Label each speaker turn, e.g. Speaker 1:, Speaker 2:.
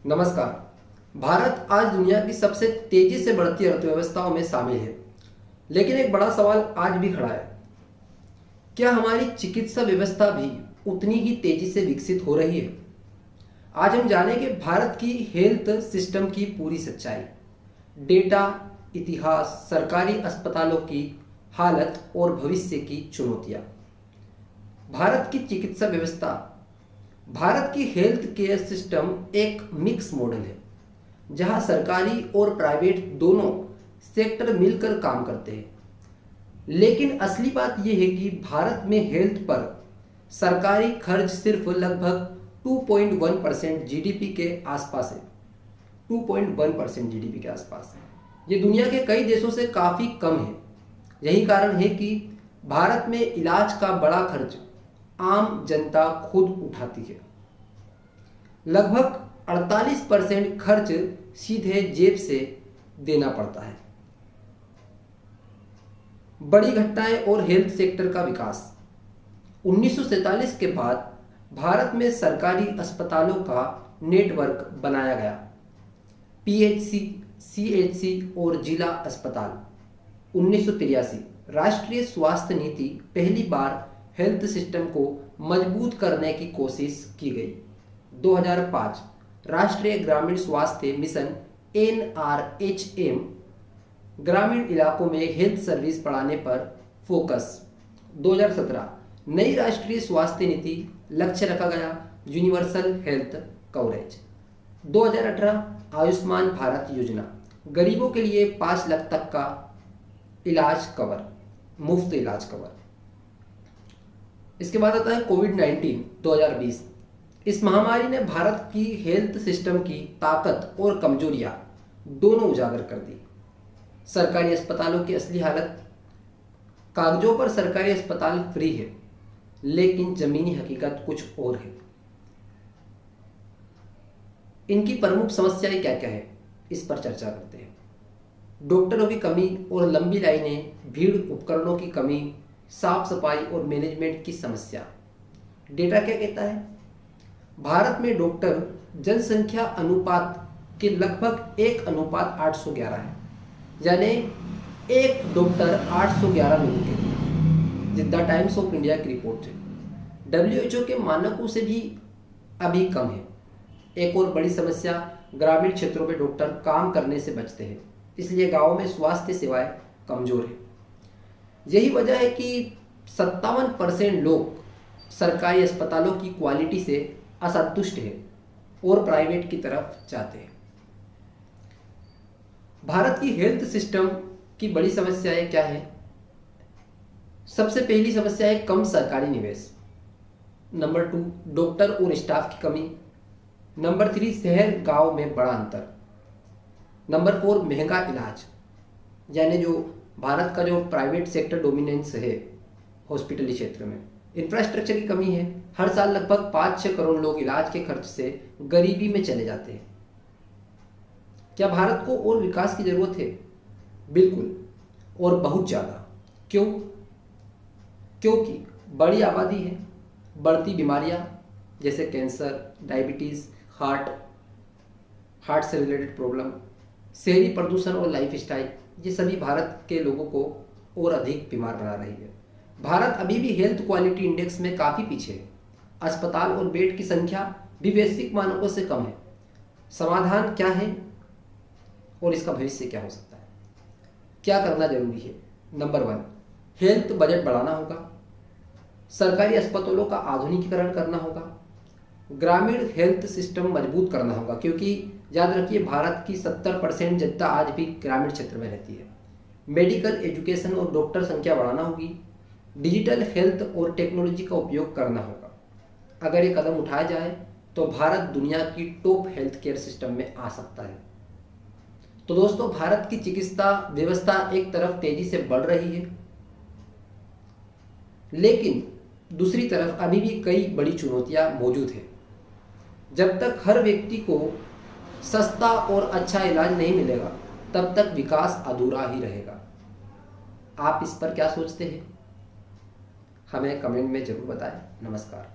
Speaker 1: नमस्कार। भारत आज दुनिया की सबसे तेजी से बढ़ती अर्थव्यवस्थाओं में शामिल है, लेकिन एक बड़ा सवाल आज भी खड़ा है। क्या हमारी चिकित्सा व्यवस्था भी उतनी ही तेजी से विकसित हो रही है? आज हम जानेंगे भारत की हेल्थ सिस्टम की पूरी सच्चाई, डेटा, इतिहास, सरकारी अस्पतालों की हालत और भविष्य की चुनौतियां। भारत की चिकित्सा व्यवस्था, भारत की हेल्थ केयर सिस्टम एक मिक्स मॉडल है, जहां सरकारी और प्राइवेट दोनों सेक्टर मिलकर काम करते हैं। लेकिन असली बात यह है कि भारत में हेल्थ पर सरकारी खर्च सिर्फ लगभग 2.1% जीडीपी के आसपास है। 2.1% जीडीपी के आसपास है। ये दुनिया के कई देशों से काफ़ी कम है। यही कारण है कि भारत में इलाज का बड़ा खर्च आम जनता खुद उठाती है। लगभग 48% खर्च सीधे जेब से देना पड़ता है। बड़ी घटनाएं और हेल्थ सेक्टर का विकास। 1947 के बाद भारत में सरकारी अस्पतालों का नेटवर्क बनाया गया। पीएचसी, सीएचसी और जिला अस्पताल। 1983 राष्ट्रीय स्वास्थ्य नीति, पहली बार हेल्थ सिस्टम को मजबूत करने की कोशिश की गई। 2005 राष्ट्रीय ग्रामीण स्वास्थ्य मिशन एनआरएचएम, ग्रामीण इलाकों में हेल्थ सर्विस बढ़ाने पर फोकस। 2017 नई राष्ट्रीय स्वास्थ्य नीति, लक्ष्य रखा गया universal health coverage. 2018 Ayushman Bharat योजना, गरीबों के लिए 5 लाख तक का इलाज कवर, मुफ्त इलाज कवर। इसके बाद आता है कोविड-19 2020। इस महामारी ने भारत की हेल्थ सिस्टम की ताकत और कमजोरियां दोनों उजागर कर दी। सरकारी अस्पतालों की असली हालत। कागजों पर सरकारी अस्पताल फ्री है, लेकिन जमीनी हकीकत कुछ और है। इनकी प्रमुख समस्याएं क्या क्या है, इस पर चर्चा करते हैं। डॉक्टरों की कमी और लंबी लाइनें, भीड़, उपकरणों की कमी, साफ सफाई और मैनेजमेंट की समस्या। डेटा क्या कहता है? भारत में डॉक्टर जनसंख्या अनुपात के लगभग 1:811 है, यानी एक डॉक्टर 811 लोगों के लिए। द टाइम्स ऑफ इंडिया की रिपोर्ट है। डब्ल्यूएचओ के मानकों से भी अभी कम है। एक और बड़ी समस्या, ग्रामीण क्षेत्रों में डॉक्टर काम करने से बचते हैं, इसलिए गांवों में स्वास्थ्य सेवाएं कमजोर है। यही वजह है कि 57% लोग सरकारी अस्पतालों की क्वालिटी से असंतुष्ट हैं और प्राइवेट की तरफ जाते हैं। भारत की हेल्थ सिस्टम की बड़ी समस्याएं क्या है? सबसे पहली समस्या है कम सरकारी निवेश। नंबर 2 डॉक्टर और स्टाफ की कमी। नंबर 3 शहर गांव में बड़ा अंतर। नंबर 4 महंगा इलाज, यानी जो भारत का जो प्राइवेट सेक्टर डोमिनेंस है हॉस्पिटली क्षेत्र में। इंफ्रास्ट्रक्चर की कमी है। हर साल लगभग 5-6 करोड़ लोग इलाज के खर्च से गरीबी में चले जाते हैं। क्या भारत को और विकास की जरूरत है? बिल्कुल, और बहुत ज़्यादा। क्यों? क्योंकि बड़ी आबादी है, बढ़ती बीमारियां जैसे कैंसर, डायबिटीज़, हार्ट से रिलेटेड प्रॉब्लम, शहरी प्रदूषण और लाइफस्टाइल, ये सभी भारत के लोगों को और अधिक बीमार बना रही है। भारत अभी भी हेल्थ क्वालिटी इंडेक्स में काफ़ी पीछे है। अस्पताल और बेड की संख्या भी वैश्विक मानकों से कम है। समाधान क्या है और इसका भविष्य क्या हो सकता है? क्या करना जरूरी है? नंबर 1 हेल्थ बजट बढ़ाना होगा। सरकारी अस्पतालों का आधुनिकीकरण करना होगा। ग्रामीण हेल्थ सिस्टम मजबूत करना होगा, क्योंकि याद रखिए भारत की 70% जनता आज भी ग्रामीण क्षेत्र में रहती है। मेडिकल एजुकेशन और डॉक्टर संख्या बढ़ाना होगी। डिजिटल हेल्थ और टेक्नोलॉजी का उपयोग करना होगा। अगर ये कदम उठाया जाए तो भारत दुनिया की टॉप हेल्थ केयर सिस्टम में आ सकता है। तो दोस्तों, भारत की चिकित्सा व्यवस्था एक तरफ तेजी से बढ़ रही है, लेकिन दूसरी तरफ अभी भी कई बड़ी चुनौतियां मौजूद हैं। जब तक हर व्यक्ति को सस्ता और अच्छा इलाज नहीं मिलेगा, तब तक विकास अधूरा ही रहेगा। आप इस पर क्या सोचते हैं? हमें कमेंट में जरूर बताएं। नमस्कार।